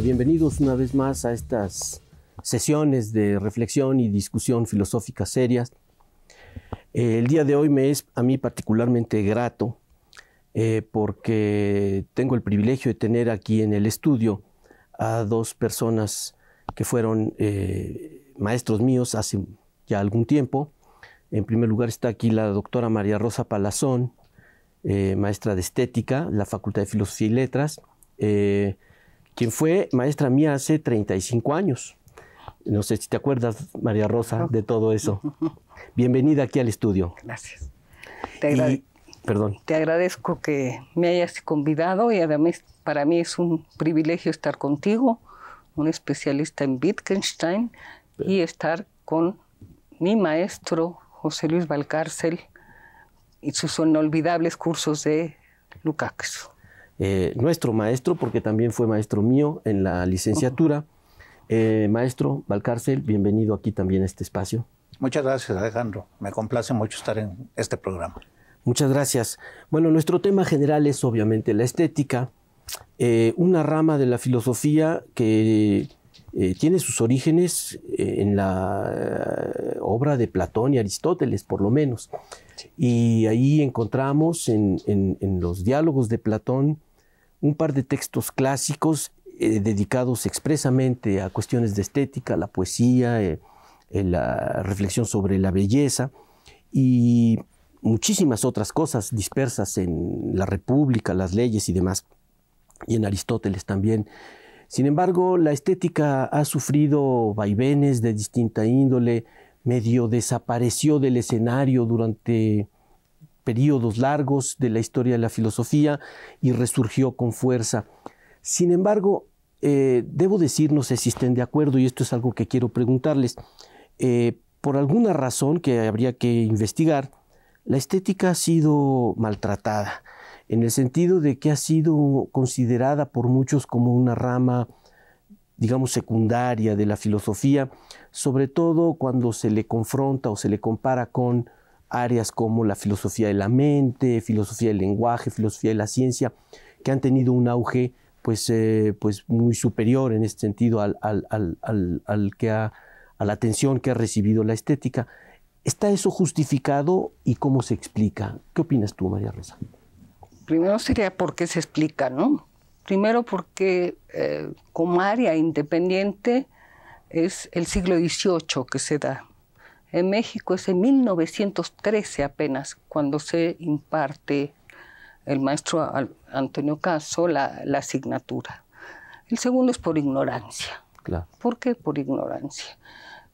Bienvenidos una vez más a estas sesiones de reflexión y discusión filosófica serias. El día de hoy me es a mí particularmente grato porque tengo el privilegio de tener aquí en el estudio a dos personas que fueron maestros míos hace ya algún tiempo. En primer lugar está aquí la doctora María Rosa Palazón, maestra de Estética, la Facultad de Filosofía y Letras, quien fue maestra mía hace 35 años. No sé si te acuerdas, María Rosa, de todo eso. Bienvenida aquí al estudio. Gracias. Te agradezco que me hayas convidado y además para mí es un privilegio estar contigo, un especialista en Wittgenstein, y estar con mi maestro José Luis Valcárcel y sus inolvidables cursos de Lukács. Nuestro maestro, porque también fue maestro mío en la licenciatura. Maestro Valcárcel, bienvenido aquí también a este espacio. Muchas gracias, Alejandro. Me complace mucho estar en este programa. Muchas gracias. Bueno, nuestro tema general es obviamente la estética, una rama de la filosofía que tiene sus orígenes en la obra de Platón y Aristóteles, por lo menos. Sí. Y ahí encontramos en los diálogos de Platón un par de textos clásicos dedicados expresamente a cuestiones de estética, la poesía, la reflexión sobre la belleza y muchísimas otras cosas dispersas en la República, las leyes y demás, y en Aristóteles también. Sin embargo, la estética ha sufrido vaivenes de distinta índole, medio desapareció del escenario durante periodos largos de la historia de la filosofía y resurgió con fuerza. Sin embargo, debo decir, no sé si estén de acuerdo, y esto es algo que quiero preguntarles, por alguna razón que habría que investigar, la estética ha sido maltratada, en el sentido de que ha sido considerada por muchos como una rama, digamos, secundaria de la filosofía, sobre todo cuando se le confronta o se le compara con áreas como la filosofía de la mente, filosofía del lenguaje, filosofía de la ciencia, que han tenido un auge pues muy superior en este sentido a la atención que ha recibido la estética. ¿Está eso justificado y cómo se explica? ¿Qué opinas tú, María Rosa? Primero sería por qué se explica, ¿no? Primero porque como área independiente es el siglo XVIII que se da. En México es en 1913 apenas cuando se imparte el maestro Antonio Caso la asignatura. El segundo es por ignorancia. Claro. ¿Por qué por ignorancia?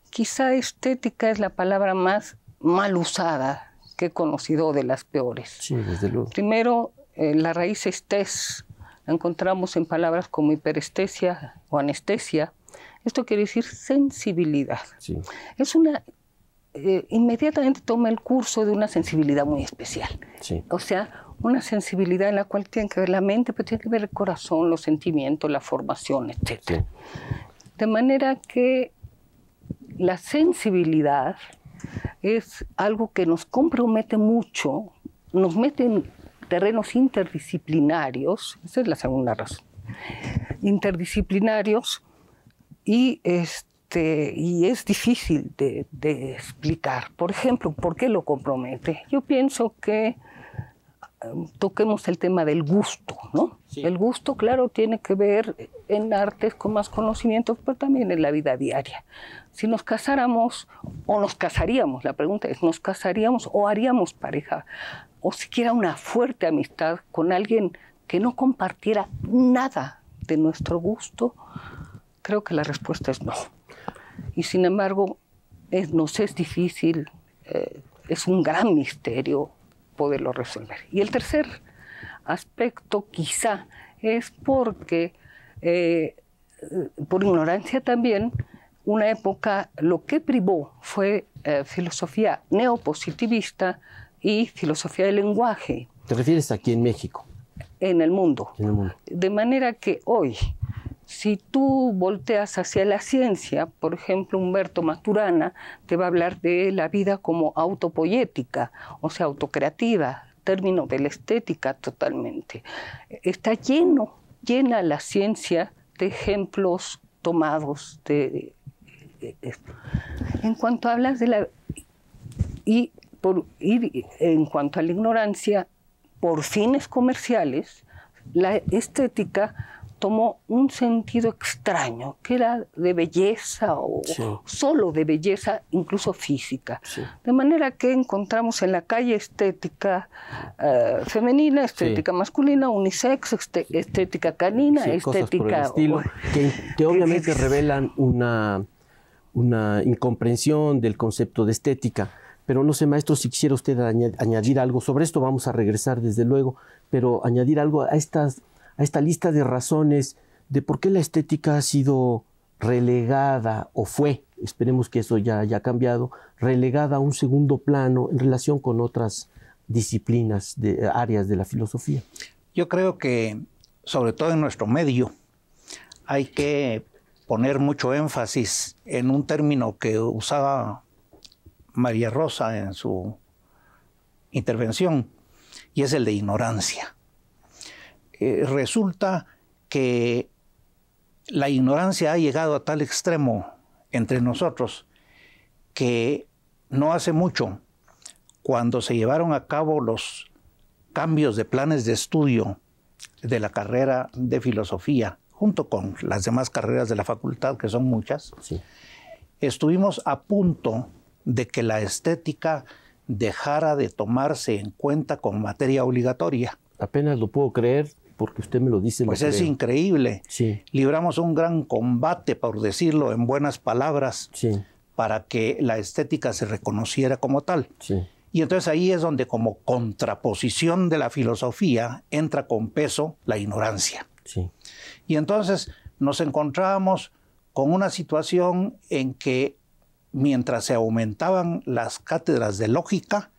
Quizá estética es la palabra más mal usada que he conocido, de las peores. Sí, desde luego. Primero, la raíz estés la encontramos en palabras como hiperestesia o anestesia. Esto quiere decir sensibilidad. Sí. Es una... inmediatamente toma el curso de una sensibilidad muy especial. Sí. O sea, una sensibilidad en la cual tiene que ver la mente, pero tiene que ver el corazón, los sentimientos, la formación, etc. Sí. De manera que la sensibilidad es algo que nos compromete mucho, nos mete en terrenos interdisciplinarios, esa es la segunda razón, interdisciplinarios, y y es difícil de explicar. Por ejemplo, ¿por qué lo compromete? Yo pienso que toquemos el tema del gusto, ¿no? Sí. El gusto, claro, tiene que ver en artes con más conocimiento, pero también en la vida diaria. Si nos casáramos o nos casaríamos, la pregunta es, ¿nos casaríamos o haríamos pareja? O siquiera una fuerte amistad con alguien que no compartiera nada de nuestro gusto, creo que la respuesta es no. Y sin embargo, nos es difícil, es un gran misterio poderlo resolver. Y el tercer aspecto quizá es porque, por ignorancia también, una época lo que privó fue filosofía neopositivista y filosofía del lenguaje. ¿Te refieres aquí en México? En el mundo. En el mundo. De manera que hoy, si tú volteas hacia la ciencia, por ejemplo, Humberto Maturana te va a hablar de la vida como autopoética, o sea, autocreativa, término de la estética totalmente. Está llena la ciencia de ejemplos tomados de esto. En cuanto hablas de la... Y en cuanto a la ignorancia, por fines comerciales, la estética tomó un sentido extraño, que era de belleza o sí, solo de belleza, incluso física. Sí. De manera que encontramos en la calle estética femenina, estética sí, masculina, unisex, estética canina, sí, estética... Cosas por el estilo, que obviamente revelan una incomprensión del concepto de estética. Pero no sé, maestro, si quisiera usted añadir algo. Sobre esto vamos a regresar, desde luego, pero añadir algo a esta lista de razones de por qué la estética ha sido relegada, o fue, esperemos que eso ya haya cambiado, relegada a un segundo plano en relación con otras disciplinas, áreas de la filosofía. Yo creo que, sobre todo en nuestro medio, hay que poner mucho énfasis en un término que usaba María Rosa en su intervención, y es el de ignorancia. Resulta que la ignorancia ha llegado a tal extremo entre nosotros que no hace mucho, cuando se llevaron a cabo los cambios de planes de estudio de la carrera de filosofía, junto con las demás carreras de la facultad, que son muchas, sí, estuvimos a punto de que la estética dejara de tomarse en cuenta como materia obligatoria. Apenas lo puedo creer, porque usted me lo dice. Pues es increíble. Sí. Libramos un gran combate, por decirlo en buenas palabras, sí, para que la estética se reconociera como tal. Sí. Y entonces ahí es donde, como contraposición de la filosofía, entra con peso la ignorancia. Sí. Y entonces nos encontrábamos con una situación en que, mientras se aumentaban las cátedras de lógica,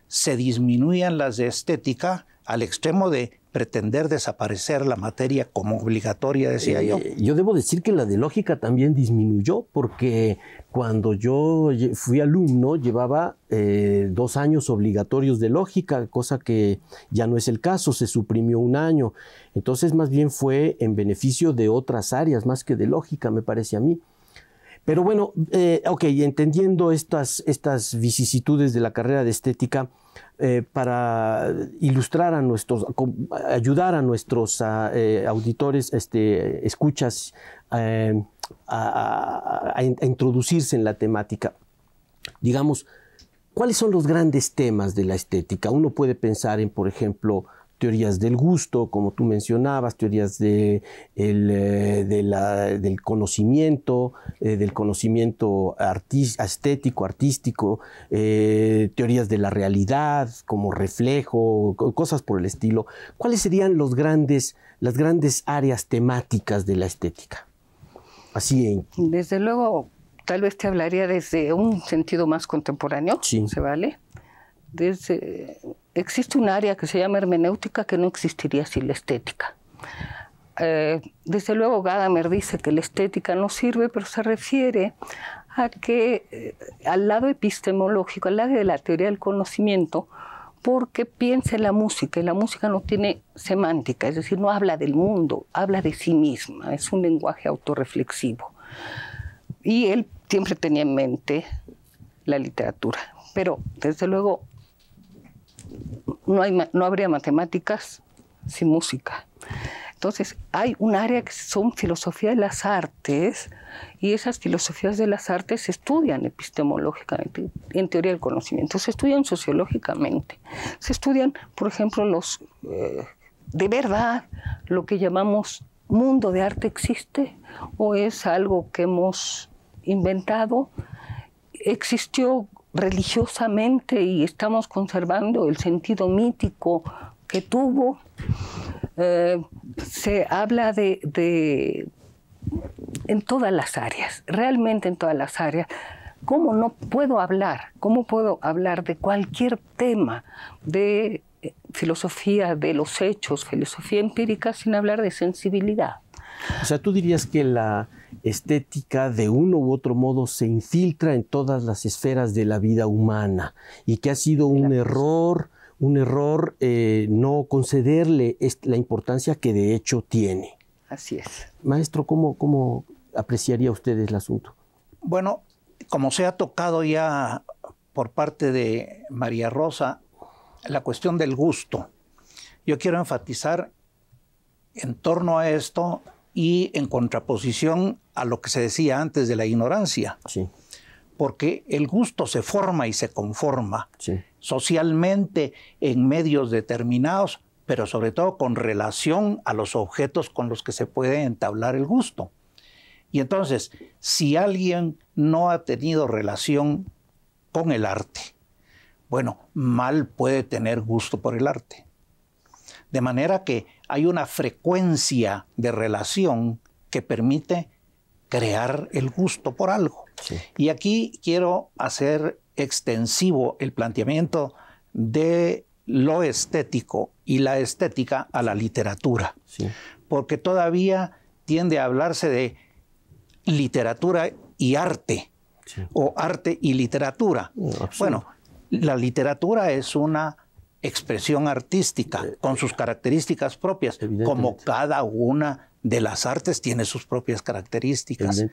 se disminuían las de estética al extremo de pretender desaparecer la materia como obligatoria, decía yo. Yo debo decir que la de lógica también disminuyó, porque cuando yo fui alumno llevaba 2 años obligatorios de lógica, cosa que ya no es el caso, se suprimió 1 año. Entonces más bien fue en beneficio de otras áreas, más que de lógica, me parece a mí. Pero bueno, ok, entendiendo estas vicisitudes de la carrera de estética, para ilustrar a ayudar a nuestros auditores, escuchas, a introducirse en la temática, digamos, ¿cuáles son los grandes temas de la estética? Uno puede pensar en, por ejemplo, teorías del gusto, como tú mencionabas, teorías del conocimiento, estético, artístico, teorías de la realidad como reflejo, cosas por el estilo. ¿Cuáles serían las grandes áreas temáticas de la estética? Así Desde luego, tal vez te hablaría desde un sentido más contemporáneo, sí, ¿se vale? Existe un área que se llama hermenéutica que no existiría sin la estética. Desde luego Gadamer dice que la estética no sirve, pero se refiere a que al lado epistemológico, al lado de la teoría del conocimiento, porque piensa en la música, y la música no tiene semántica, es decir, no habla del mundo, habla de sí misma, es un lenguaje autorreflexivo. Y él siempre tenía en mente la literatura. Pero, desde luego, no habría matemáticas sin música. Entonces, hay un área que son filosofía de las artes, y esas filosofías de las artes se estudian epistemológicamente, en teoría del conocimiento, se estudian sociológicamente, se estudian, por ejemplo, de verdad, lo que llamamos mundo de arte existe, o es algo que hemos inventado, existió religiosamente y estamos conservando el sentido mítico que tuvo. Se habla en todas las áreas, realmente en todas las áreas. ¿Cómo puedo hablar de cualquier tema de filosofía de los hechos, filosofía empírica, sin hablar de sensibilidad? O sea, tú dirías que la estética de uno u otro modo se infiltra en todas las esferas de la vida humana y que ha sido un error no concederle la importancia que de hecho tiene. Así es. Maestro, ¿cómo apreciaría usted el asunto? Bueno, como se ha tocado ya por parte de María Rosa, la cuestión del gusto. Yo quiero enfatizar en torno a esto y en contraposición a lo que se decía antes de la ignorancia. Sí. Porque el gusto se forma y se conforma socialmente en medios determinados, pero sobre todo con relación a los objetos con los que se puede entablar el gusto. Y entonces, si alguien no ha tenido relación con el arte, bueno, mal puede tener gusto por el arte. De manera que hay una frecuencia de relación que permite crear el gusto por algo. Sí. Y aquí quiero hacer extensivo el planteamiento de lo estético y la estética a la literatura. Sí. Porque todavía tiende a hablarse de literatura y arte, o arte y literatura. Bueno, la literatura es una expresión artística con sus características propias, como cada una de las artes tiene sus propias características.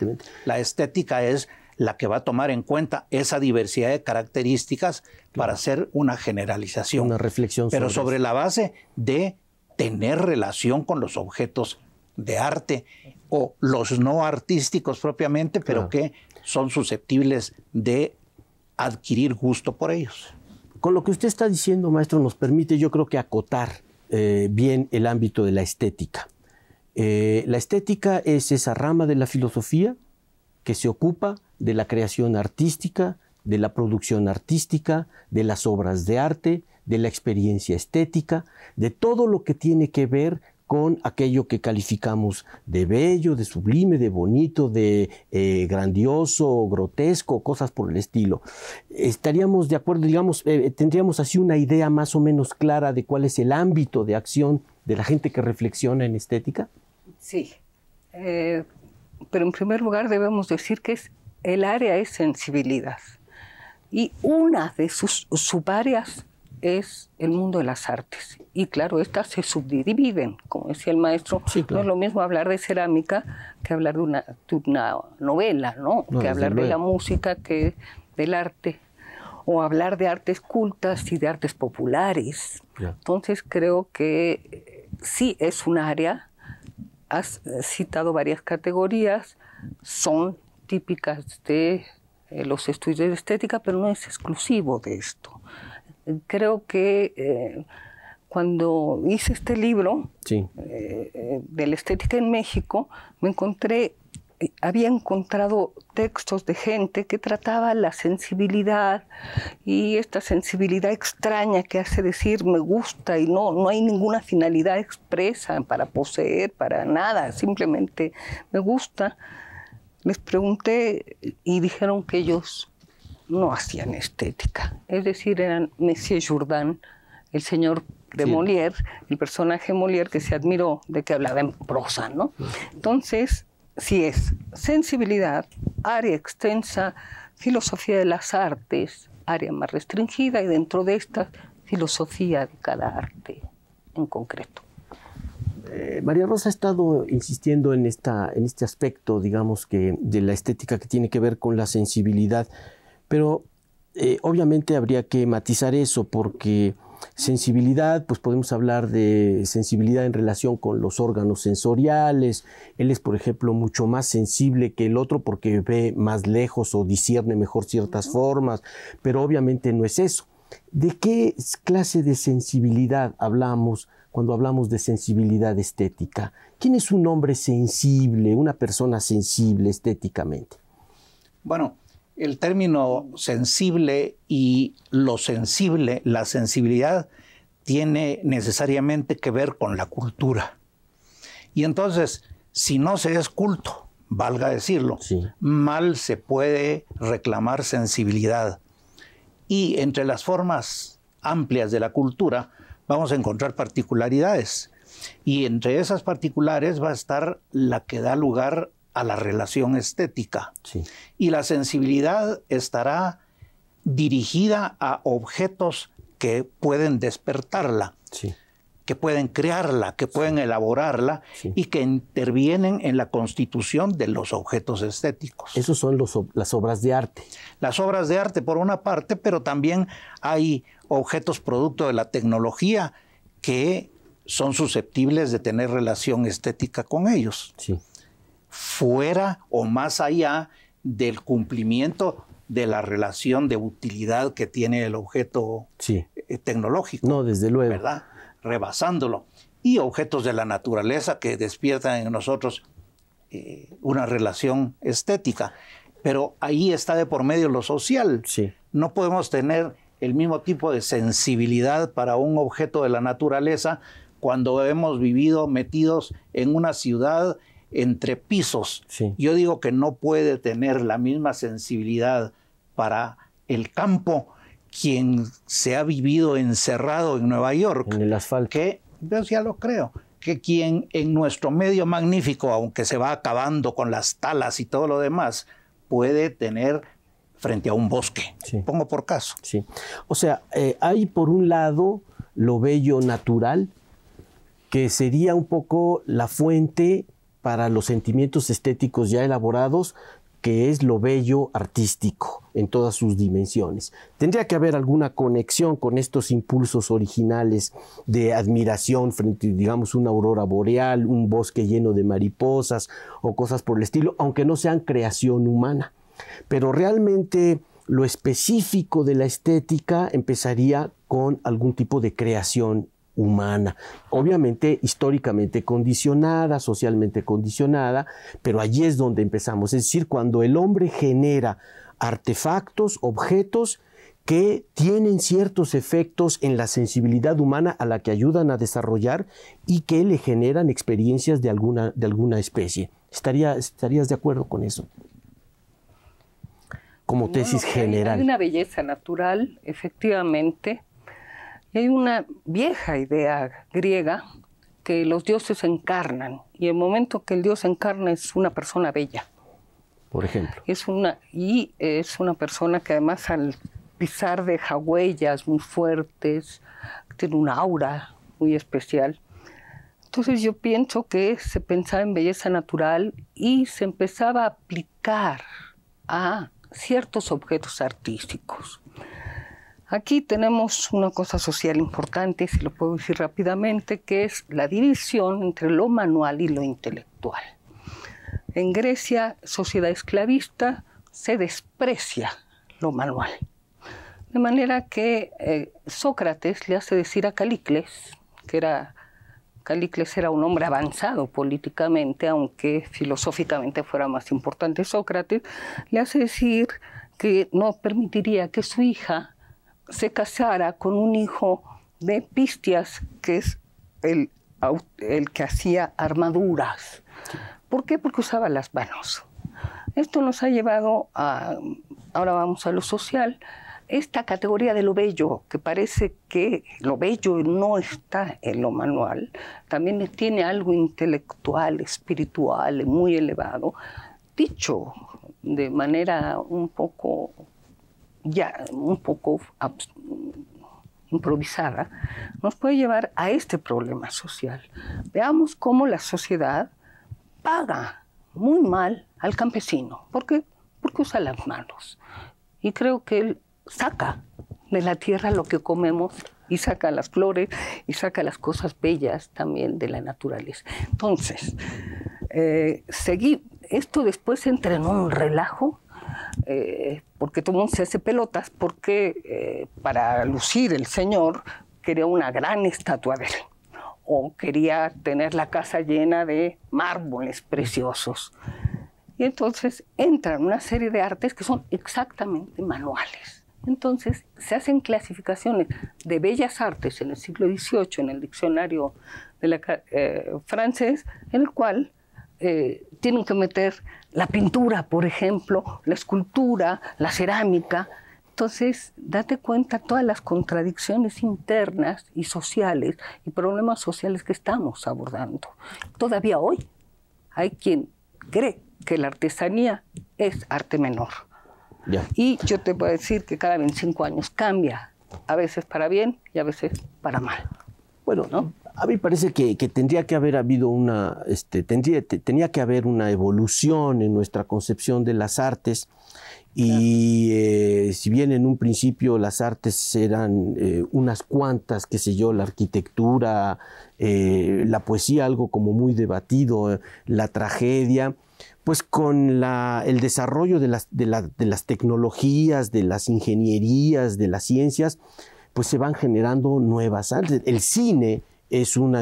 La estética es la que va a tomar en cuenta esa diversidad de características para hacer una generalización. Una reflexión pero sobre la base de tener relación con los objetos de arte o los no artísticos propiamente, pero que son susceptibles de adquirir gusto por ellos. Con lo que usted está diciendo, maestro, nos permite, yo creo que acotar bien el ámbito de la estética. La estética es esa rama de la filosofía que se ocupa de la creación artística, de la producción artística, de las obras de arte, de la experiencia estética, de todo lo que tiene que ver con aquello que calificamos de bello, de sublime, de bonito, de grandioso, grotesco, cosas por el estilo. ¿Estaríamos de acuerdo, digamos, tendríamos así una idea más o menos clara de cuál es el ámbito de acción de la gente que reflexiona en estética? Sí, pero en primer lugar debemos decir que el área es sensibilidad y una de sus subáreas es el mundo de las artes. Y claro, estas se subdividen, como decía el maestro. Sí, claro. No es lo mismo hablar de cerámica que hablar de una novela, ¿no? Que hablar de la música que del arte, o hablar de artes cultas y de artes populares. Yeah. Entonces creo que sí es un área. Has citado varias categorías, son típicas de los estudios de estética, pero no es exclusivo de esto. Creo que cuando hice este libro de la estética en México, había encontrado textos de gente que trataba la sensibilidad y esta sensibilidad extraña que hace decir me gusta y no hay ninguna finalidad expresa para poseer, para nada, simplemente me gusta. Les pregunté y dijeron que ellos no hacían estética, es decir, eran Monsieur Jourdan, el señor de Molière, el personaje Molière que se admiró de que hablaba en prosa, ¿no? Entonces, sí es sensibilidad, área extensa, filosofía de las artes, área más restringida, y dentro de esta, filosofía de cada arte en concreto. María Rosa ha estado insistiendo en este aspecto, digamos, que de la estética que tiene que ver con la sensibilidad, pero obviamente habría que matizar eso, porque sensibilidad, pues podemos hablar de sensibilidad en relación con los órganos sensoriales. Él es, por ejemplo, mucho más sensible que el otro porque ve más lejos o discierne mejor ciertas formas, pero obviamente no es eso. ¿De qué clase de sensibilidad hablamos cuando hablamos de sensibilidad estética? ¿Quién es un hombre sensible, una persona sensible estéticamente? Bueno, el término sensible y lo sensible, la sensibilidad, tiene necesariamente que ver con la cultura. Y entonces, si no se es culto, valga decirlo, sí, mal se puede reclamar sensibilidad. Y entre las formas amplias de la cultura vamos a encontrar particularidades. Y entre esas particulares va a estar la que da lugar a la relación estética. Sí. Y la sensibilidad estará dirigida a objetos que pueden despertarla, sí, que pueden crearla, que pueden elaborarla, sí, y que intervienen en la constitución de los objetos estéticos. Esos son las obras de arte. Las obras de arte por una parte, pero también hay objetos producto de la tecnología que son susceptibles de tener relación estética con ellos. Sí. Fuera o más allá del cumplimiento de la relación de utilidad que tiene el objeto, sí, tecnológico. No, desde luego. ¿Verdad? Rebasándolo. Y objetos de la naturaleza que despiertan en nosotros una relación estética. Pero ahí está de por medio lo social. Sí. No podemos tener el mismo tipo de sensibilidad para un objeto de la naturaleza cuando hemos vivido metidos en una ciudad entre pisos. Sí. Yo digo que no puede tener la misma sensibilidad para el campo quien se ha vivido encerrado en Nueva York. En el asfalto. Que, yo ya lo creo, que quien en nuestro medio magnífico, aunque se va acabando con las talas y todo lo demás, puede tener frente a un bosque. Sí. Pongo por caso. Sí. O sea, hay por un lado lo bello natural, que sería un poco la fuente para los sentimientos estéticos ya elaborados, que es lo bello artístico en todas sus dimensiones. Tendría que haber alguna conexión con estos impulsos originales de admiración frente, digamos, una aurora boreal, un bosque lleno de mariposas o cosas por el estilo, aunque no sean creación humana. Pero realmente lo específico de la estética empezaría con algún tipo de creación humana, obviamente históricamente condicionada, socialmente condicionada, pero allí es donde empezamos, es decir, cuando el hombre genera artefactos, objetos que tienen ciertos efectos en la sensibilidad humana a la que ayudan a desarrollar y que le generan experiencias de alguna especie. ¿Estarías de acuerdo con eso? Como tesis general. Hay una belleza natural, efectivamente. Y hay una vieja idea griega que los dioses encarnan, y el momento que el dios encarna es una persona bella. Por ejemplo. Es una persona que además al pisar deja huellas muy fuertes, tiene una aura muy especial. Entonces yo pienso que se pensaba en belleza natural y se empezaba a aplicar a ciertos objetos artísticos. Aquí tenemos una cosa social importante, si lo puedo decir rápidamente, que es la división entre lo manual y lo intelectual. En Grecia, sociedad esclavista, se desprecia lo manual. De manera que Sócrates le hace decir a Calícles, Calícles era un hombre avanzado políticamente, aunque filosóficamente fuera más importante Sócrates, le hace decir que no permitiría que su hija se casara con un hijo de Pistias, que es el que hacía armaduras. ¿Por qué? Porque usaba las manos. Esto nos ha llevado a, ahora vamos a lo social, esta categoría de lo bello, que parece que lo bello no está en lo manual, también tiene algo intelectual, espiritual, muy elevado, dicho de manera un poco improvisada, nos puede llevar a este problema social. Veamos cómo la sociedad paga muy mal al campesino. ¿Por qué? Porque usa las manos. Y creo que él saca de la tierra lo que comemos y saca las flores y saca las cosas bellas también de la naturaleza. Entonces, esto después entra en un relajo, porque todo el mundo se hace pelotas, porque para lucir el señor quería una gran estatua de él, o quería tener la casa llena de mármoles preciosos. Y entonces entran una serie de artes que son exactamente manuales. Entonces se hacen clasificaciones de bellas artes en el siglo XVIII, en el diccionario francés, en el cual tienen que meter la pintura, por ejemplo, la escultura, la cerámica. Entonces, date cuenta todas las contradicciones internas y sociales y problemas sociales que estamos abordando. Todavía hoy hay quien cree que la artesanía es arte menor. Ya. Y yo te puedo decir que cada 25 años cambia, a veces para bien y a veces para mal. Bueno, ¿no? A mí parece que tendría que haber habido tenía que haber una evolución en nuestra concepción de las artes. Y si bien en un principio las artes eran unas cuantas, qué sé yo, la arquitectura, la poesía, algo como muy debatido, la tragedia, pues con el desarrollo de las tecnologías, de las ingenierías, de las ciencias, pues se van generando nuevas artes. El cine es un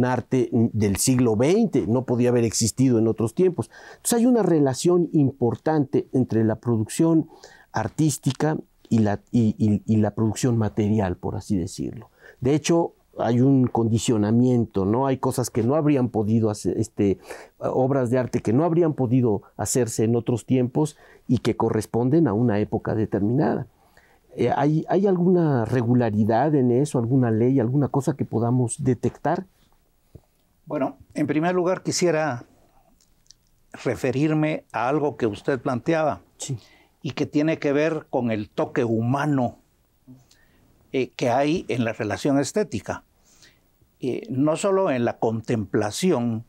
arte del siglo XX, no podía haber existido en otros tiempos. Entonces hay una relación importante entre la producción artística y la producción material, por así decirlo. De hecho, hay un condicionamiento, ¿no? Hay cosas que no habrían podido hacer, obras de arte que no habrían podido hacerse en otros tiempos y que corresponden a una época determinada. ¿Hay alguna regularidad en eso, alguna ley, alguna cosa que podamos detectar? Bueno, en primer lugar quisiera referirme a algo que usted planteaba, sí, y que tiene que ver con el toque humano que hay en la relación estética. No solo en la contemplación,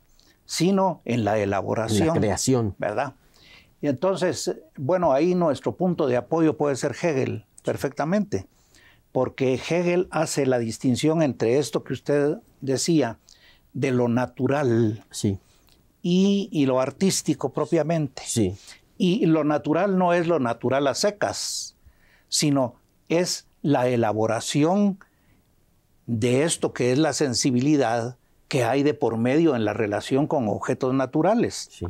sino en la elaboración. En la creación. ¿Verdad? Y entonces, bueno, ahí nuestro punto de apoyo puede ser Hegel, perfectamente, porque Hegel hace la distinción entre esto que usted decía, de lo natural, sí, y lo artístico propiamente. Sí. Y lo natural no es lo natural a secas, sino es la elaboración de esto que es la sensibilidad que hay de por medio en la relación con objetos naturales. Sí.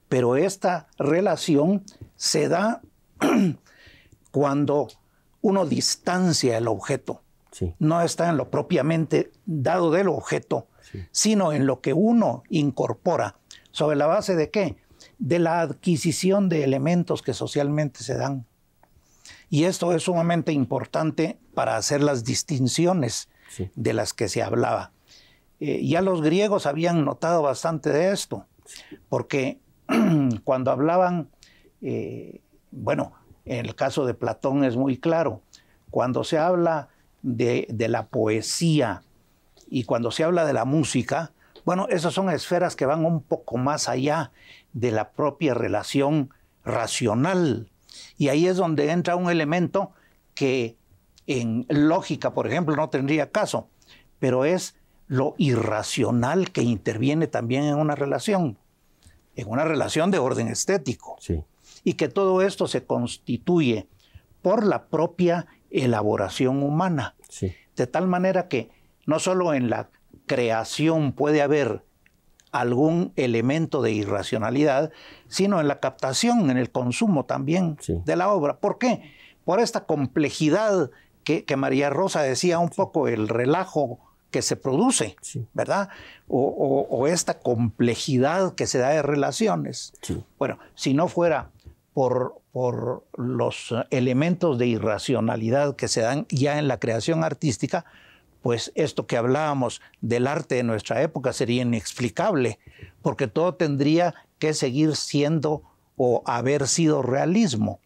Pero esta relación se da cuando uno distancia el objeto. Sí. No está en lo propiamente dado del objeto, sí, sino en lo que uno incorpora. ¿Sobre la base de qué? De la adquisición de elementos que socialmente se dan. Y esto es sumamente importante para hacer las distinciones, sí, de las que se hablaba. Ya los griegos habían notado bastante de esto, porque cuando hablaban, bueno, en el caso de Platón es muy claro, cuando se habla de la poesía y cuando se habla de la música, bueno, esas son esferas que van un poco más allá de la propia relación racional. Y ahí es donde entra un elemento que en lógica, por ejemplo, no tendría caso, pero es lo irracional que interviene también en una relación de orden estético. Sí. Y que todo esto se constituye por la propia elaboración humana. Sí. De tal manera que no solo en la creación puede haber algún elemento de irracionalidad, sino en la captación, en el consumo también, sí, de la obra. ¿Por qué? Por esta complejidad que María Rosa decía un poco, el relajo que se produce, sí, ¿verdad? O esta complejidad que se da de relaciones. Sí. Bueno, si no fuera por los elementos de irracionalidad que se dan ya en la creación artística, pues esto que hablábamos del arte de nuestra época sería inexplicable, porque todo tendría que seguir siendo o haber sido realismo.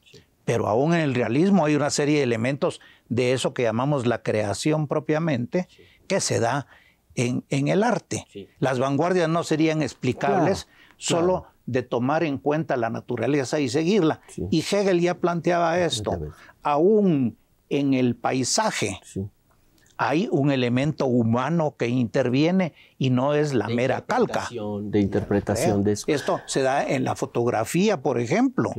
pero aún en el realismo hay una serie de elementos de eso que llamamos la creación propiamente, que se da en el arte. Las vanguardias no serían explicables solo de tomar en cuenta la naturaleza y seguirla. Y Hegel ya planteaba esto. Aún en el paisaje hay un elemento humano que interviene y no es la mera calca. De interpretación de eso. Esto se da en la fotografía, por ejemplo,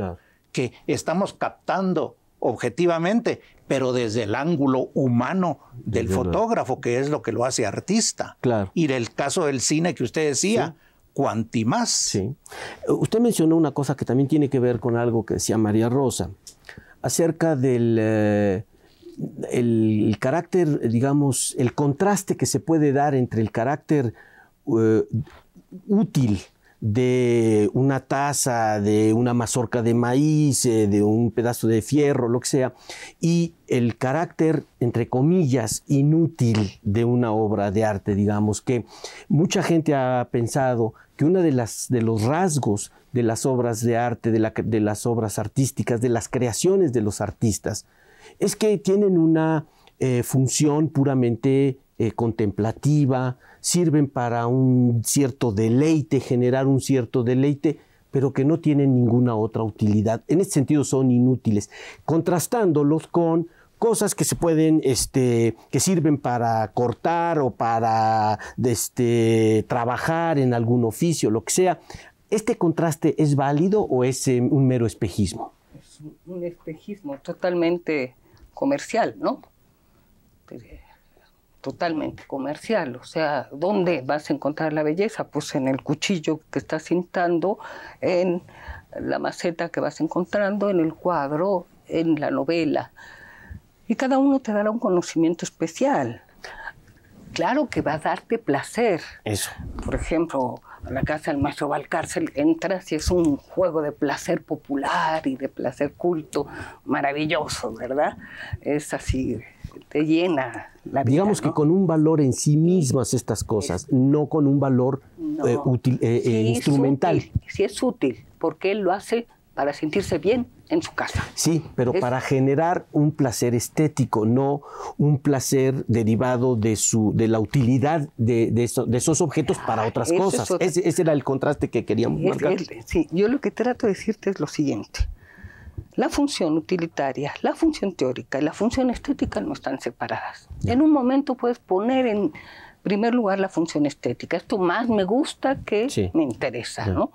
que estamos captando objetivamente, pero desde el ángulo humano del fotógrafo, que es lo que lo hace artista. Y del caso del cine que usted decía, cuanti más. Usted mencionó una cosa que también tiene que ver con algo que decía María Rosa, acerca del el carácter, digamos, el contraste que se puede dar entre el carácter útil de una taza, de una mazorca de maíz, de un pedazo de fierro, lo que sea, y el carácter, entre comillas, inútil de una obra de arte, digamos, que mucha gente ha pensado que uno de los rasgos de las obras de arte, de las obras artísticas, de las creaciones de los artistas, es que tienen una función puramente contemplativa, sirven para un cierto deleite, generar un cierto deleite, pero que no tienen ninguna otra utilidad. En ese sentido son inútiles, contrastándolos con cosas que se pueden, que sirven para cortar o para trabajar en algún oficio, lo que sea. ¿Este contraste es válido o es un mero espejismo? Es un espejismo totalmente comercial, ¿no? Totalmente comercial. O sea, ¿dónde vas a encontrar la belleza? Pues en el cuchillo que estás pintando, en la maceta que vas encontrando, en el cuadro, en la novela. Y cada uno te dará un conocimiento especial. Claro que va a darte placer. Eso. Por ejemplo, a la casa del maestro Valcárcel entras y es un juego de placer popular y de placer culto maravilloso, ¿verdad? Es así, te llena la vida. Digamos, ¿no?, que con un valor en sí mismas estas cosas, no con un valor útil, instrumental. Sí es útil, porque él lo hace para sentirse bien en su casa. Sí, pero para generar un placer estético, no un placer derivado de la utilidad de esos objetos para otras cosas. Ese era el contraste que queríamos marcar. Sí, yo lo que trato de decirte es lo siguiente. La función utilitaria, la función teórica y la función estética no están separadas. En un momento puedes poner en primer lugar la función estética. Esto más me gusta que me interesa, ¿no?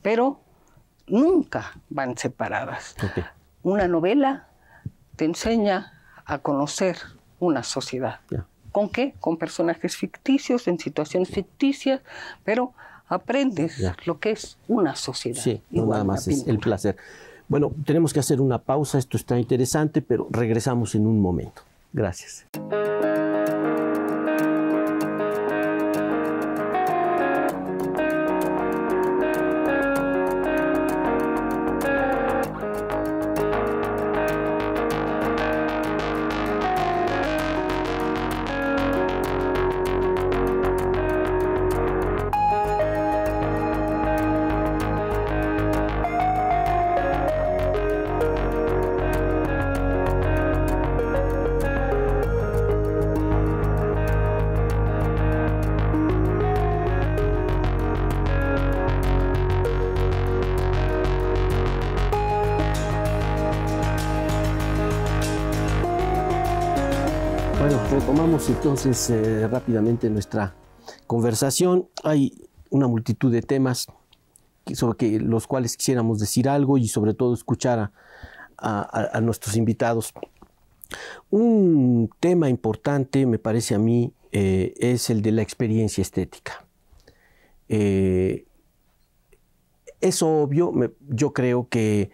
Pero nunca van separadas. Una novela te enseña a conocer una sociedad. ¿Con qué? Con personajes ficticios, en situaciones ficticias, pero aprendes lo que es una sociedad. Sí, no nada más es el placer. Bueno, tenemos que hacer una pausa, esto está interesante, pero regresamos en un momento. Gracias. Retomamos entonces rápidamente nuestra conversación. Hay una multitud de temas sobre los cuales quisiéramos decir algo y sobre todo escuchar a nuestros invitados. Un tema importante, me parece a mí, es el de la experiencia estética. Es obvio, yo creo que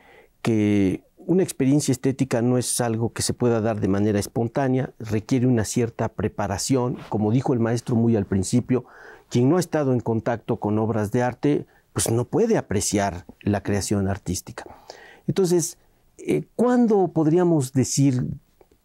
una experiencia estética no es algo que se pueda dar de manera espontánea, requiere una cierta preparación. Como dijo el maestro muy al principio, quien no ha estado en contacto con obras de arte, pues no puede apreciar la creación artística. Entonces, ¿cuándo podríamos decir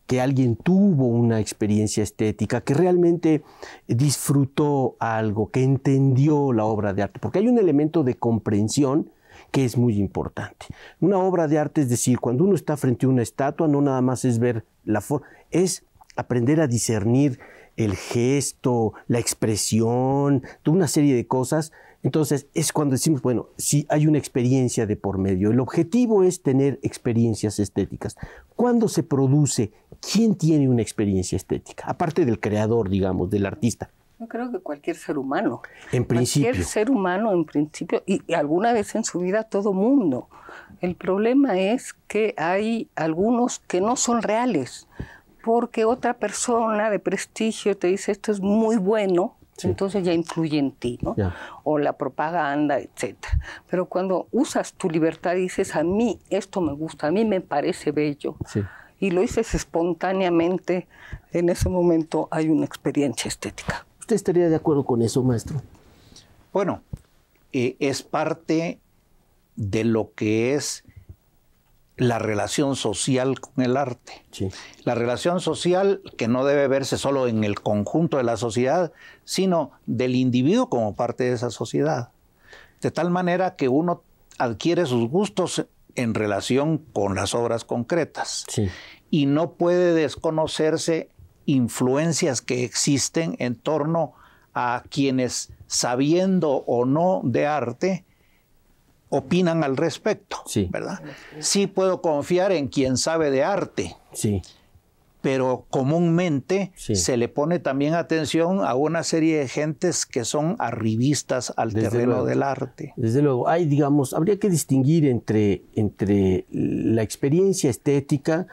que alguien tuvo una experiencia estética, que realmente disfrutó algo, que entendió la obra de arte? Porque hay un elemento de comprensión que es muy importante. Una obra de arte, es decir, cuando uno está frente a una estatua, no nada más es ver la forma, es aprender a discernir el gesto, la expresión, toda una serie de cosas. Entonces es cuando decimos, bueno, si hay una experiencia de por medio. El objetivo es tener experiencias estéticas. ¿Cuándo se produce? ¿Quién tiene una experiencia estética? Aparte del creador, digamos, del artista. Yo creo que cualquier ser humano. En principio. Cualquier ser humano, en principio, y alguna vez en su vida todo mundo. El problema es que hay algunos que no son reales, porque otra persona de prestigio te dice esto es muy bueno, sí, entonces ya influye en ti, ¿no? Ya. O la propaganda, etc. Pero cuando usas tu libertad y dices, a mí esto me gusta, a mí me parece bello, sí, y lo dices espontáneamente, en ese momento hay una experiencia estética. ¿Usted estaría de acuerdo con eso, maestro? Bueno, es parte de lo que es la relación social con el arte. Sí. La relación social que no debe verse solo en el conjunto de la sociedad, sino del individuo como parte de esa sociedad. De tal manera que uno adquiere sus gustos en relación con las obras concretas. Sí. Y no puede desconocerse influencias que existen en torno a quienes, sabiendo o no de arte, opinan al respecto, sí, ¿verdad? Sí puedo confiar en quien sabe de arte, sí, pero comúnmente sí, se le pone también atención a una serie de gentes que son arribistas al terreno del arte. Desde luego, hay, digamos, habría que distinguir entre la experiencia estética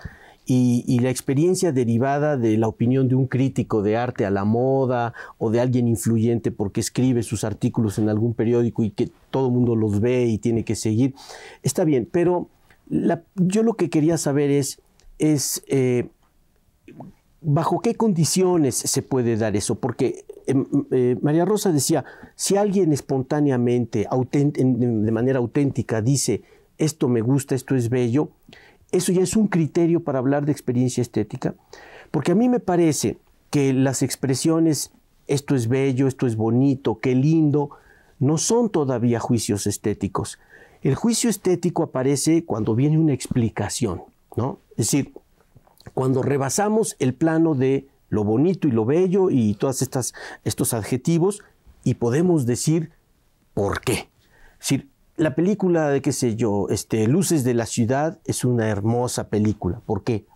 y la experiencia derivada de la opinión de un crítico de arte a la moda o de alguien influyente porque escribe sus artículos en algún periódico y que todo el mundo los ve y tiene que seguir. Está bien, pero yo lo que quería saber es ¿bajo qué condiciones se puede dar eso? Porque María Rosa decía, si alguien espontáneamente, de manera auténtica, dice esto me gusta, esto es bello, ¿eso ya es un criterio para hablar de experiencia estética? Porque a mí me parece que las expresiones esto es bello, esto es bonito, qué lindo, no son todavía juicios estéticos. El juicio estético aparece cuando viene una explicación, ¿no? Es decir, cuando rebasamos el plano de lo bonito y lo bello y todos estos adjetivos y podemos decir por qué. Es decir, la película de, qué sé yo, Luces de la ciudad es una hermosa película. ¿Por qué?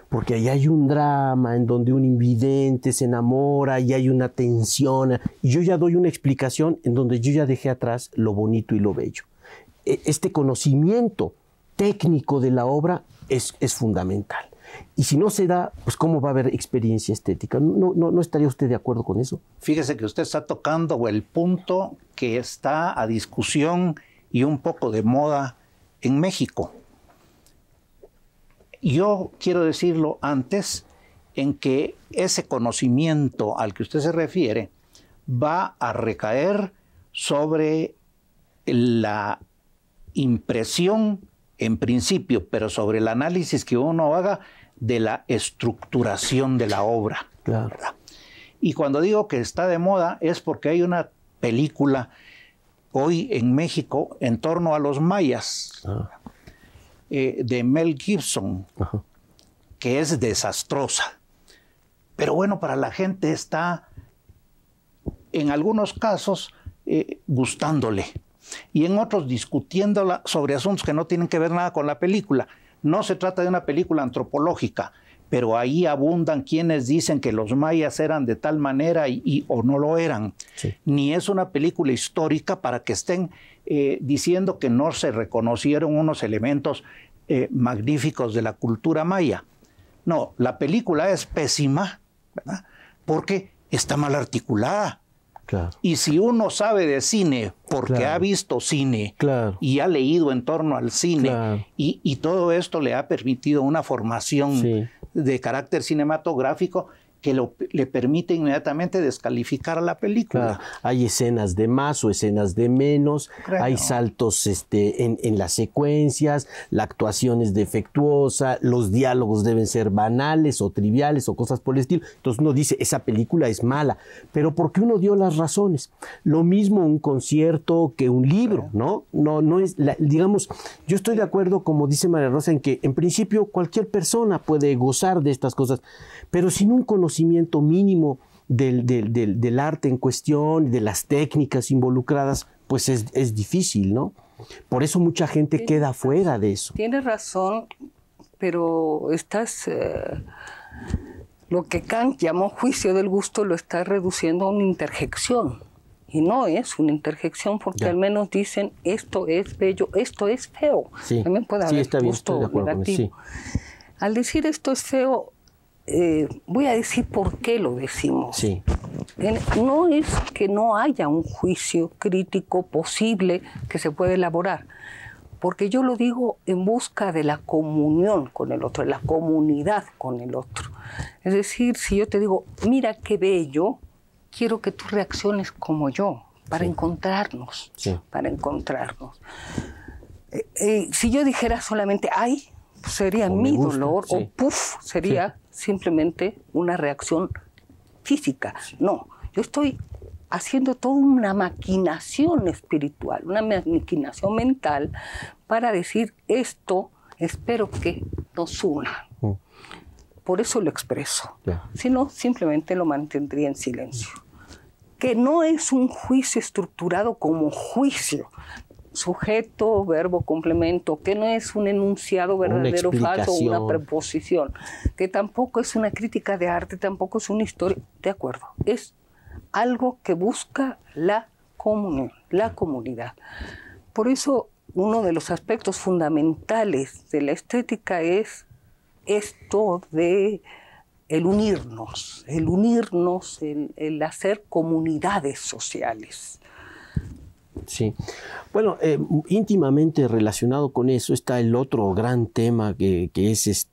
Porque ahí hay un drama en donde un invidente se enamora y hay una tensión. Y yo ya doy una explicación en donde yo ya dejé atrás lo bonito y lo bello. Este conocimiento técnico de la obra es fundamental. Y si no se da, pues ¿cómo va a haber experiencia estética? ¿No estaría usted de acuerdo con eso? Fíjese que usted está tocando el punto que está a discusión y un poco de moda en México. Yo quiero decirlo antes, en que ese conocimiento al que usted se refiere va a recaer sobre la impresión, en principio, pero sobre el análisis que uno haga de la estructuración de la obra. Claro. ¿Verdad? Y cuando digo que está de moda es porque hay una película hoy en México en torno a los mayas, de Mel Gibson, que es desastrosa. Pero bueno, para la gente está, en algunos casos, gustándole. Y en otros discutiéndola sobre asuntos que no tienen que ver nada con la película. No se trata de una película antropológica, pero ahí abundan quienes dicen que los mayas eran de tal manera o no lo eran. Sí. Ni es una película histórica para que estén diciendo que no se reconocieron unos elementos magníficos de la cultura maya. No, la película es pésima, ¿verdad? Porque está mal articulada. Claro. Y si uno sabe de cine porque ha visto cine y ha leído en torno al cine y todo esto le ha permitido una formación de carácter cinematográfico, que le permite inmediatamente descalificar a la película. Claro, hay escenas de más o escenas de menos, claro. Hay saltos en las secuencias, la actuación es defectuosa, los diálogos deben ser banales o triviales o cosas por el estilo. Entonces uno dice, esa película es mala, pero porque uno dio las razones. Lo mismo un concierto que un libro, ¿no? No es, digamos, yo estoy de acuerdo, como dice María Rosa, en que en principio cualquier persona puede gozar de estas cosas, pero sin un conocimiento mínimo del arte en cuestión, de las técnicas involucradas, pues es difícil, ¿no? Por eso mucha gente queda fuera de eso. Tienes razón, pero estás... lo que Kant llamó juicio del gusto lo está reduciendo a una interjección. Y no es una interjección, porque al menos dicen esto es bello, esto es feo. Sí. También puede haber gusto Sí. negativo. Al decir esto es feo, voy a decir por qué lo decimos. Sí. No es que no haya un juicio crítico posible que se pueda elaborar, porque yo lo digo en busca de la comunión con el otro, de la comunidad con el otro. Es decir, si yo te digo, mira qué bello, quiero que tú reacciones como yo, para encontrarnos, para encontrarnos. Si yo dijera solamente, ay, pues sería mi dolor, o puf, sería simplemente una reacción física. No, yo estoy haciendo toda una maquinación espiritual, una maquinación mental para decir esto, espero que nos una. Por eso lo expreso. Si no, simplemente lo mantendría en silencio. Que no es un juicio estructurado como juicio, sujeto, verbo, complemento, que no es un enunciado verdadero o falso, una preposición, que tampoco es una crítica de arte, tampoco es una historia, de acuerdo, es algo que busca la comunión, la comunidad. Por eso uno de los aspectos fundamentales de la estética es esto de el unirnos, el hacer comunidades sociales. Sí. Bueno, íntimamente relacionado con eso está el otro gran tema que es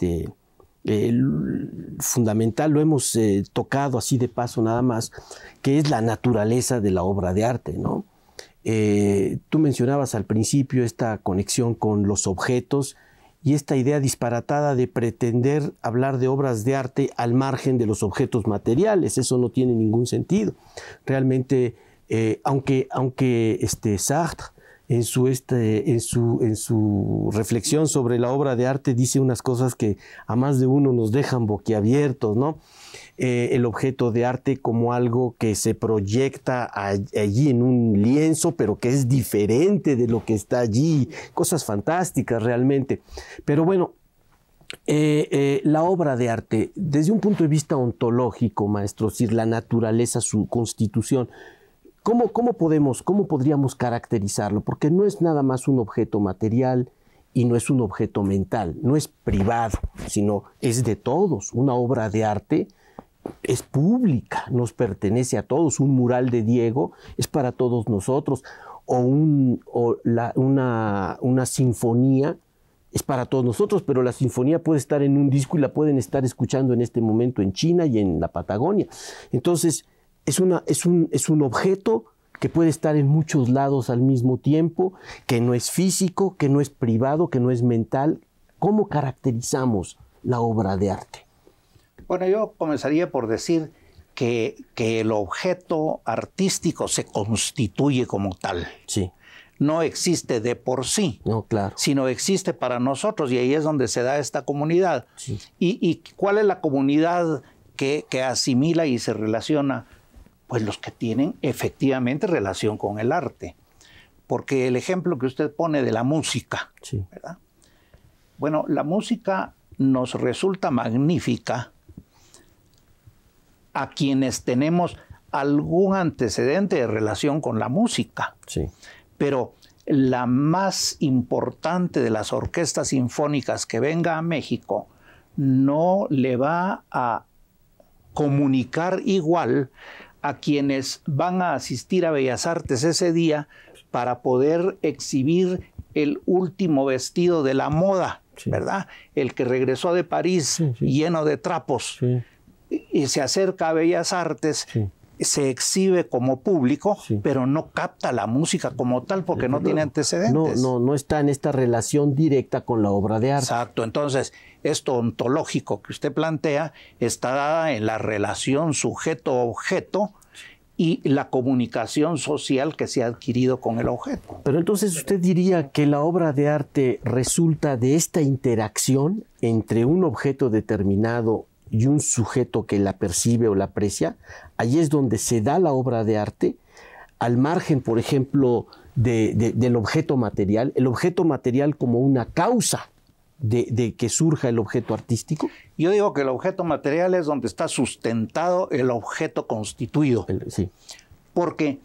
fundamental, lo hemos tocado así de paso nada más, que es la naturaleza de la obra de arte, ¿no? Tú mencionabas al principio esta conexión con los objetos y esta idea disparatada de pretender hablar de obras de arte al margen de los objetos materiales. Eso no tiene ningún sentido. Realmente, aunque Sartre en su reflexión sobre la obra de arte dice unas cosas que a más de uno nos dejan boquiabiertos, ¿no? El objeto de arte como algo que se proyecta allí en un lienzo, pero que es diferente de lo que está allí, cosas fantásticas realmente. Pero bueno, la obra de arte, desde un punto de vista ontológico, maestro, es decir, la naturaleza, su constitución, ¿cómo podríamos caracterizarlo? Porque no es nada más un objeto material y no es un objeto mental, no es privado, sino es de todos. Una obra de arte es pública, nos pertenece a todos. Un mural de Diego es para todos nosotros, una sinfonía es para todos nosotros, pero la sinfonía puede estar en un disco y la pueden estar escuchando en este momento en China y en la Patagonia. Entonces, es un objeto que puede estar en muchos lados al mismo tiempo, que no es físico, que no es privado, que no es mental. ¿Cómo caracterizamos la obra de arte? Bueno, yo comenzaría por decir que el objeto artístico se constituye como tal. Sí. No existe de por sí, no, claro, sino existe para nosotros, y ahí es donde se da esta comunidad. Sí. ¿Y cuál es la comunidad que asimila y se relaciona? Pues los que tienen efectivamente relación con el arte. Porque el ejemplo que usted pone de la música, sí, ¿verdad? Bueno, la música nos resulta magnífica a quienes tenemos algún antecedente de relación con la música. Sí. Pero la más importante de las orquestas sinfónicas que venga a México no le va a comunicar igual a quienes van a asistir a Bellas Artes ese día para poder exhibir el último vestido de la moda, sí, ¿verdad? El que regresó de París, sí, sí, lleno de trapos. Sí. y se acerca a Bellas Artes, se exhibe como público, pero no capta la música como tal porque no tiene antecedentes. No está en esta relación directa con la obra de arte. Exacto. Entonces, esto ontológico que usted plantea está dada en la relación sujeto-objeto y la comunicación social que se ha adquirido con el objeto. Pero entonces usted diría que la obra de arte resulta de esta interacción entre un objeto determinado y un sujeto que la percibe o la aprecia. Ahí es donde se da la obra de arte, al margen, por ejemplo, del objeto material, el objeto material como una causa de que surja el objeto artístico. Yo digo que el objeto material es donde está sustentado el objeto constituido. Sí. Porque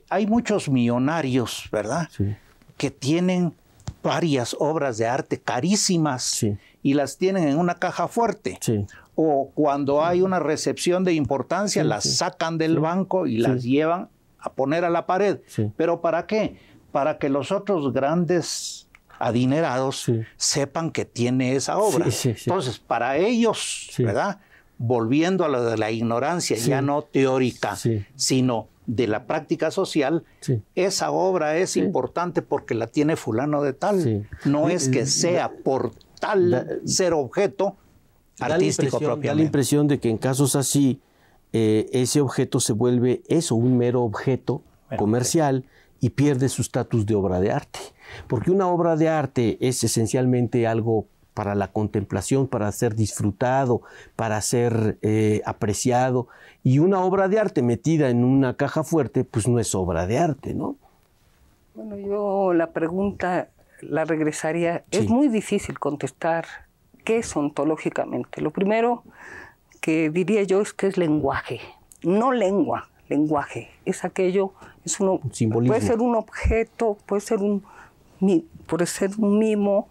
hay muchos millonarios, ¿verdad? Sí. Que tienen varias obras de arte carísimas. Sí. Y las tienen en una caja fuerte. Sí. O cuando hay una recepción de importancia, las sacan del banco y las llevan a poner a la pared. Sí. ¿Pero para qué? Para que los otros grandes adinerados sepan que tiene esa obra. Entonces, para ellos, ¿verdad? Volviendo a lo de la ignorancia, ya no teórica, sino de la práctica social, esa obra es importante porque la tiene fulano de tal. No es que sea por tal ser objeto artístico propiamente. Da la impresión de que en casos así, ese objeto se vuelve un mero objeto comercial y pierde su estatus de obra de arte. Porque una obra de arte es esencialmente algo para la contemplación, para ser disfrutado, para ser apreciado. Y una obra de arte metida en una caja fuerte, pues no es obra de arte, ¿no? Bueno, yo la pregunta la regresaría. Es muy difícil contestar qué es ontológicamente. Lo primero que diría yo es que es lenguaje, no lengua, lenguaje. Es aquello, es un simbolismo. Puede ser un objeto, puede ser un mimo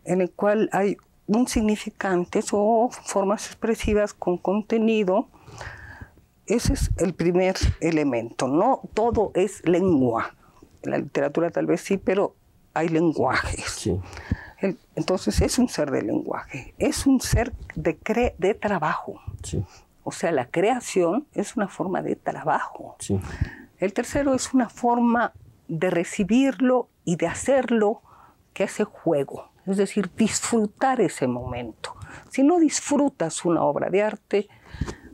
en el cual hay un significante o formas expresivas con contenido. Ese es el primer elemento. No todo es lengua. En la literatura tal vez sí, pero hay lenguajes. Sí. Entonces es un ser de lenguaje, es un ser de trabajo. Sí. O sea, la creación es una forma de trabajo. Sí. El tercero es una forma de recibirlo y de hacerlo que hace juego. Es decir, disfrutar ese momento. Si no disfrutas una obra de arte,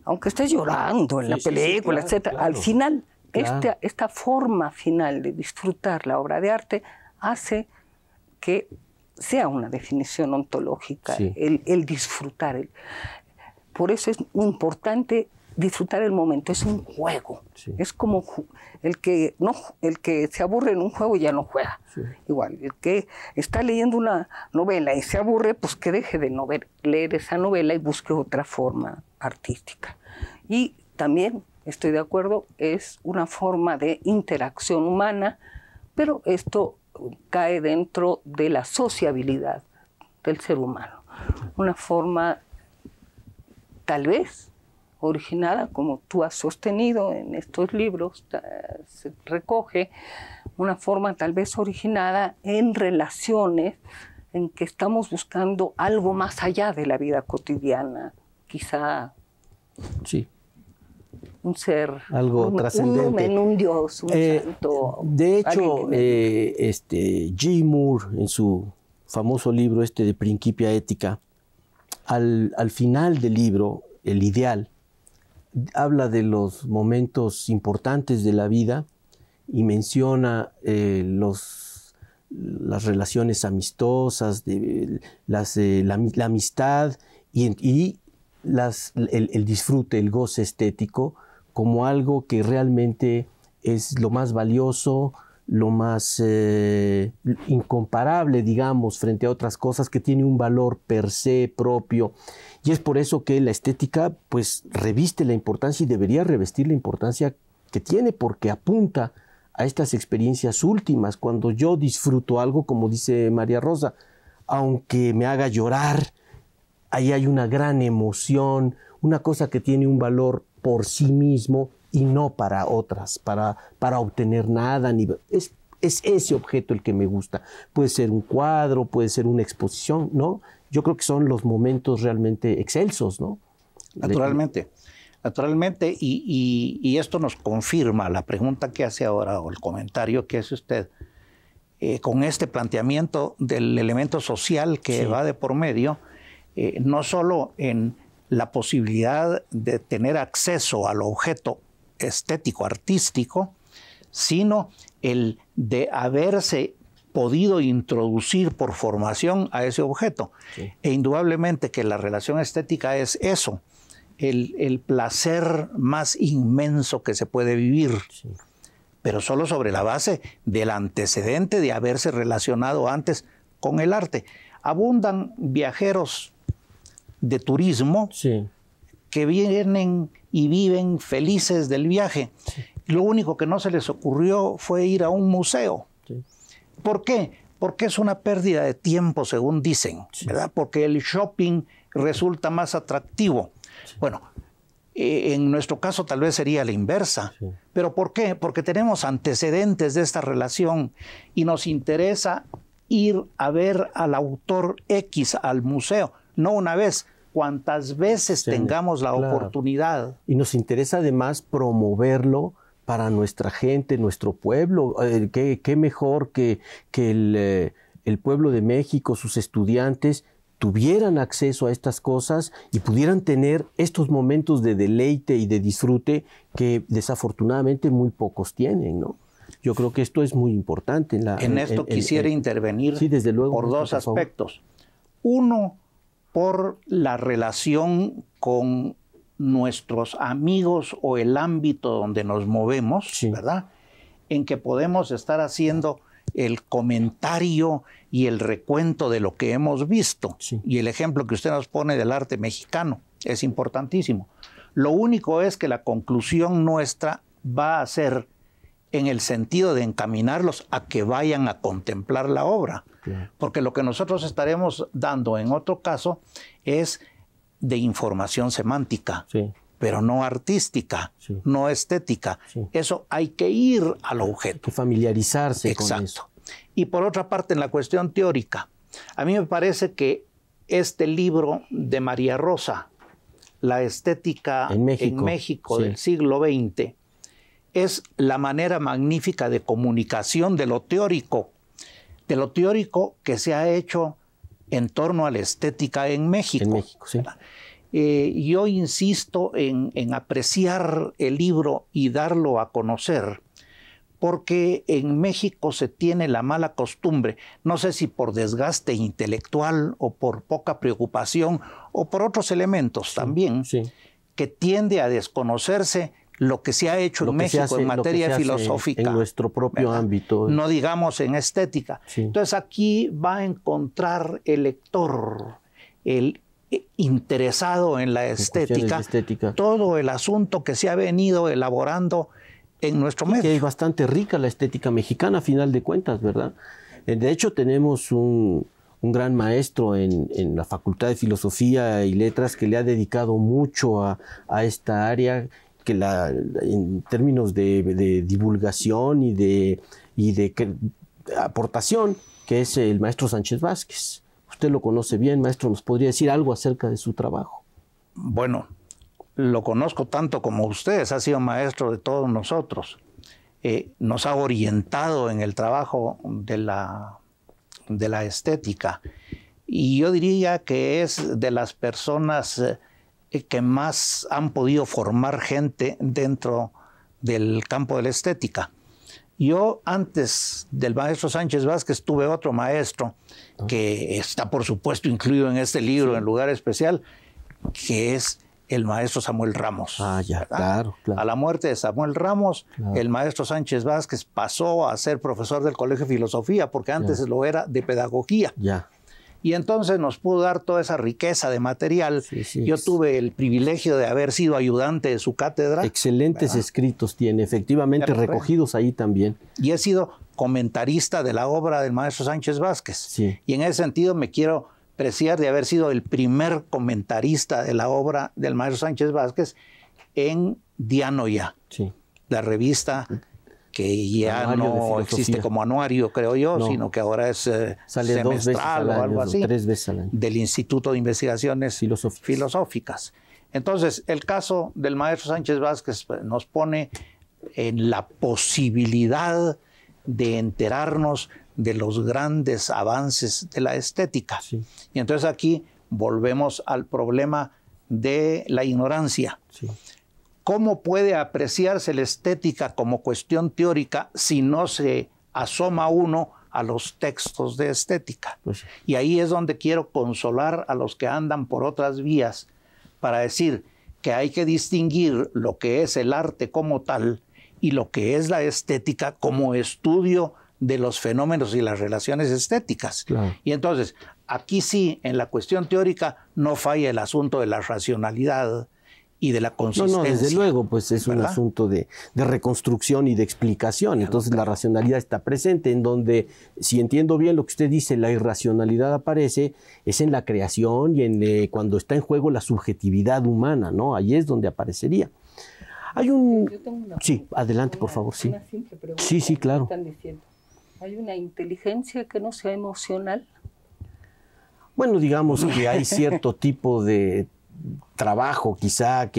aunque estés llorando en la película, etc., al final, esta forma final de disfrutar la obra de arte hace que sea una definición ontológica, el disfrutar. Por eso es importante disfrutar el momento, es un juego. Sí. Es como el que se aburre en un juego ya no juega. Sí. Igual, el que está leyendo una novela y se aburre, pues que deje de leer esa novela y busque otra forma artística. Y también, estoy de acuerdo, es una forma de interacción humana, pero esto cae dentro de la sociabilidad del ser humano. Una forma, tal vez, originada, como tú has sostenido en estos libros, se recoge una forma tal vez originada en relaciones en que estamos buscando algo más allá de la vida cotidiana, quizá un ser, algo trascendente, un dios, un santo. De hecho, G. Moore, en su famoso libro de Principia Ética, al final del libro, El Ideal, habla de los momentos importantes de la vida y menciona las relaciones amistosas, la amistad y el disfrute, el goce estético como algo que realmente es lo más valioso, lo más incomparable, digamos, frente a otras cosas, que tiene un valor per se propio. Y es por eso que la estética pues reviste la importancia y debería revestir la importancia que tiene, porque apunta a estas experiencias últimas. Cuando yo disfruto algo, como dice María Rosa, aunque me haga llorar, ahí hay una gran emoción, una cosa que tiene un valor por sí mismo y no para otras, para obtener nada. Es ese objeto el que me gusta. Puede ser un cuadro, puede ser una exposición, ¿no? Yo creo que son los momentos realmente excelsos, ¿no? Naturalmente. Naturalmente, y esto nos confirma la pregunta que hace ahora o el comentario que hace usted, con este planteamiento del elemento social que va de por medio, no solo en la posibilidad de tener acceso al objeto estético, artístico, sino el de haberse podido introducir por formación a ese objeto. Sí. E indudablemente que la relación estética es eso, el placer más inmenso que se puede vivir, sí, pero solo sobre la base del antecedente de haberse relacionado antes con el arte. Abundan viajeros de turismo, sí, que vienen y viven felices del viaje. Sí. Lo único que no se les ocurrió fue ir a un museo. Sí. ¿Por qué? Porque es una pérdida de tiempo, según dicen, sí, ¿verdad? Porque el shopping resulta más atractivo. Sí. Bueno, en nuestro caso tal vez sería la inversa. Sí. ¿Pero por qué? Porque tenemos antecedentes de esta relación y nos interesa ir a ver al autor X al museo, no una vez, cuantas veces tengamos la oportunidad. Y nos interesa además promoverlo para nuestra gente, nuestro pueblo. ¿Qué mejor que el pueblo de México, sus estudiantes, tuvieran acceso a estas cosas y pudieran tener estos momentos de deleite y de disfrute que desafortunadamente muy pocos tienen, ¿no? Yo creo que esto es muy importante. En esto quisiera intervenir, sí, desde luego, por dos aspectos. Uno, por la relación con nuestros amigos o el ámbito donde nos movemos, sí, ¿verdad? En que podemos estar haciendo el comentario y el recuento de lo que hemos visto. Sí. Y el ejemplo que usted nos pone del arte mexicano es importantísimo. Lo único es que la conclusión nuestra va a ser en el sentido de encaminarlos a que vayan a contemplar la obra. Claro. Porque lo que nosotros estaremos dando en otro caso es de información semántica, sí, pero no artística, sí, no estética. Sí. Eso hay que ir al objeto. Hay que familiarizarse. Exacto. Con eso. Y por otra parte, en la cuestión teórica, a mí me parece que este libro de María Rosa, La estética en México sí, del siglo XX, es la manera magnífica de comunicación de lo teórico que se ha hecho en torno a la estética en México. En México, sí. Yo insisto en apreciar el libro y darlo a conocer, porque en México se tiene la mala costumbre, no sé si por desgaste intelectual o por poca preocupación o por otros elementos, sí, también, sí, que tiende a desconocerse lo que se ha hecho en México en materia filosófica. En nuestro propio, ¿verdad?, ámbito. No digamos en estética. Sí. Entonces aquí va a encontrar el lector, el interesado en la estética, todo el asunto que se ha venido elaborando en nuestro medio. Que es bastante rica la estética mexicana, a final de cuentas, ¿verdad? De hecho, tenemos un gran maestro en la Facultad de Filosofía y Letras que le ha dedicado mucho a esta área, que en términos de divulgación y de aportación, que es el maestro Sánchez Vázquez. Usted lo conoce bien, maestro, ¿nos podría decir algo acerca de su trabajo? Bueno, lo conozco tanto como ustedes, ha sido maestro de todos nosotros. Nos ha orientado en el trabajo de la estética. Y yo diría que es de las personas que más han podido formar gente dentro del campo de la estética. Yo, antes del maestro Sánchez Vázquez, tuve otro maestro que está, por supuesto, incluido en este libro, sí, en lugar especial, que es el maestro Samuel Ramos. Ah, ya, claro. A la muerte de Samuel Ramos, claro, el maestro Sánchez Vázquez pasó a ser profesor del Colegio de Filosofía, porque antes lo era de Pedagogía. Ya. Y entonces nos pudo dar toda esa riqueza de material. Sí, sí. Yo tuve el privilegio de haber sido ayudante de su cátedra. Excelentes, ¿verdad?, escritos tiene, efectivamente, recogidos ahí también. Y he sido comentarista de la obra del maestro Sánchez Vázquez. Sí. Y en ese sentido me quiero preciar de haber sido el primer comentarista de la obra del maestro Sánchez Vázquez en Dianoya, sí, la revista que ya no existe como anuario, creo yo, no, sino que ahora es semestral o algo así, 3 veces al año, del Instituto de Investigaciones Filosóficas. Entonces, el caso del maestro Sánchez Vázquez nos pone en la posibilidad de enterarnos de los grandes avances de la estética. Sí. Y entonces aquí volvemos al problema de la ignorancia. Sí. ¿Cómo puede apreciarse la estética como cuestión teórica si no se asoma uno a los textos de estética? Pues, y ahí es donde quiero consolar a los que andan por otras vías para decir que hay que distinguir lo que es el arte como tal y lo que es la estética como estudio de los fenómenos y las relaciones estéticas. Claro. Y entonces, aquí sí, en la cuestión teórica, no falla el asunto de la racionalidad y de la consistencia. No, desde luego, pues es ¿verdad? Un asunto de reconstrucción y de explicación. Claro, entonces la racionalidad está presente, en donde, si entiendo bien lo que usted dice, la irracionalidad aparece, es en la creación y en cuando está en juego la subjetividad humana, ¿no? Ahí es donde aparecería. Hay un... Sí, adelante, por favor, sí. Una simple pregunta. Sí, claro. Están diciendo, ¿hay una inteligencia que no sea emocional? Bueno, digamos que hay cierto tipo de trabajo quizá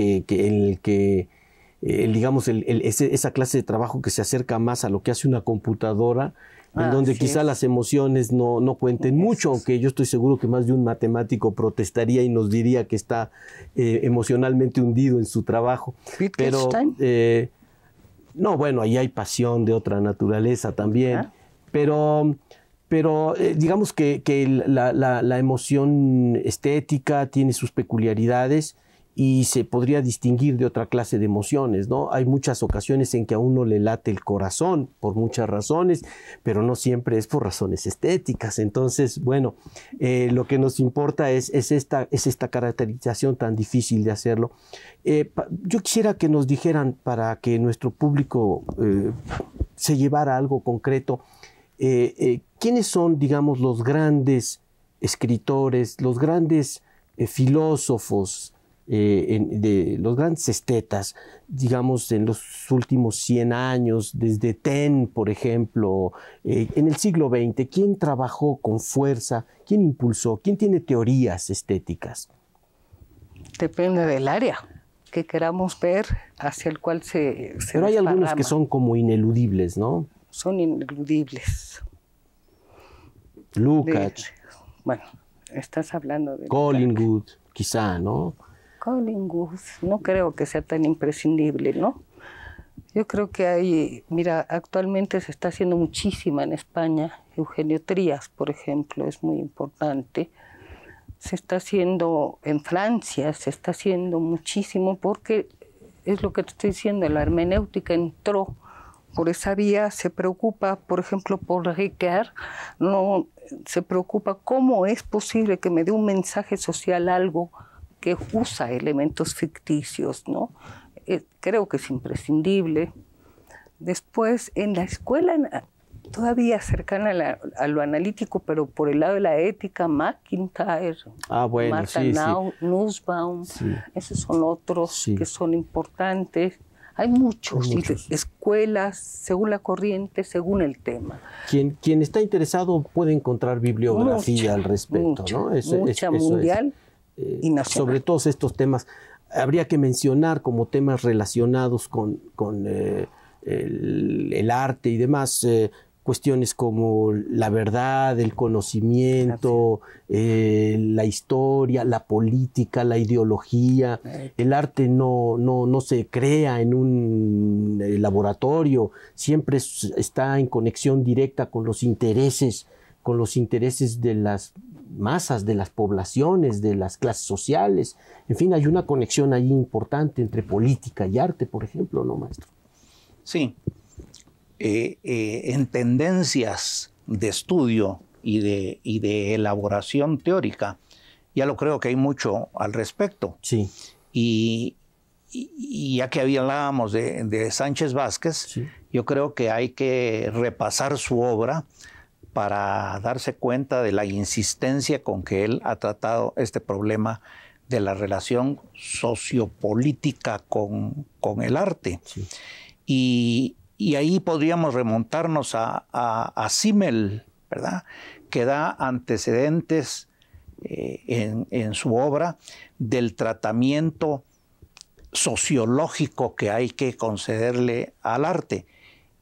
digamos esa clase de trabajo que se acerca más a lo que hace una computadora, en donde quizá las emociones no cuenten mucho, aunque yo estoy seguro que más de un matemático protestaría y nos diría que está emocionalmente hundido en su trabajo. Pero no, bueno, ahí hay pasión de otra naturaleza también, pero digamos que la emoción estética tiene sus peculiaridades y se podría distinguir de otra clase de emociones, ¿no? Hay muchas ocasiones en que a uno le late el corazón por muchas razones, pero no siempre es por razones estéticas. Entonces, bueno, lo que nos importa es esta caracterización tan difícil de hacerlo. Yo quisiera que nos dijeran, para que nuestro público se llevara algo concreto, ¿quiénes son, digamos, los grandes escritores, los grandes filósofos, los grandes estetas, digamos, en los últimos 100 años, desde Taine, por ejemplo, en el siglo XX? ¿Quién trabajó con fuerza? ¿Quién impulsó? ¿Quién tiene teorías estéticas? Depende del área que queramos ver, hacia el cual se Pero hay algunos que son como ineludibles, ¿no? Son ineludibles. Lukács. Bueno, estás hablando de... Collingwood, quizá, ¿no? Collingwood, no creo que sea tan imprescindible, ¿no? Yo creo que hay... Mira, actualmente se está haciendo muchísima en España. Eugenio Trías, por ejemplo, es muy importante. Se está haciendo en Francia, se está haciendo muchísimo porque es lo que te estoy diciendo, la hermenéutica entró por esa vía, se preocupa, por ejemplo, por Ricard, no se preocupa cómo es posible que me dé un mensaje social algo que usa elementos ficticios, ¿no? Creo que es imprescindible. Después, en la escuela, todavía cercana a lo analítico, pero por el lado de la ética, McIntyre, Martha Nussbaum, esos son otros que son importantes. Hay muchos. Escuelas, según la corriente, según el tema. Quien está interesado puede encontrar bibliografía al respecto, ¿no? Mucha mundial y nacional. Sobre todos estos temas, habría que mencionar como temas relacionados con el arte y demás, cuestiones como la verdad, el conocimiento, la historia, la política, la ideología. El arte no se crea en un laboratorio, siempre está en conexión directa con los intereses de las masas, de las poblaciones, de las clases sociales. En fin, hay una conexión ahí importante entre política y arte, por ejemplo, ¿no, maestro? Sí. En tendencias de estudio y de elaboración teórica, ya lo creo que hay mucho al respecto. Sí. Y ya que hablábamos de Sánchez Vázquez, sí, yo creo que hay que repasar su obra para darse cuenta de la insistencia con que él ha tratado este problema de la relación sociopolítica con el arte. Sí. Y ahí podríamos remontarnos a Simmel, ¿verdad? Que da antecedentes en su obra del tratamiento sociológico que hay que concederle al arte.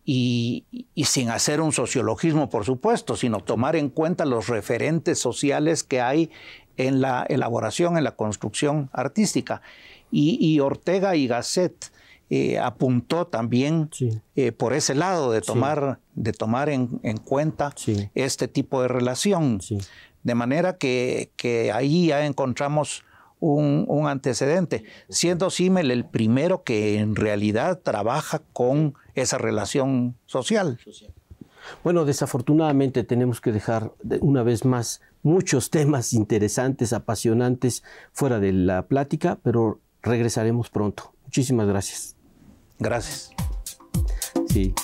Y sin hacer un sociologismo, por supuesto, sino tomar en cuenta los referentes sociales que hay en la elaboración, en la construcción artística. Y Ortega y Gasset apuntó también por ese lado de tomar en cuenta este tipo de relación. De manera que ahí ya encontramos un antecedente, siendo Simmel el primero que en realidad trabaja con esa relación social. Bueno, desafortunadamente tenemos que dejar una vez más muchos temas interesantes, apasionantes fuera de la plática, pero regresaremos pronto. Muchísimas gracias. Gracias. Sí.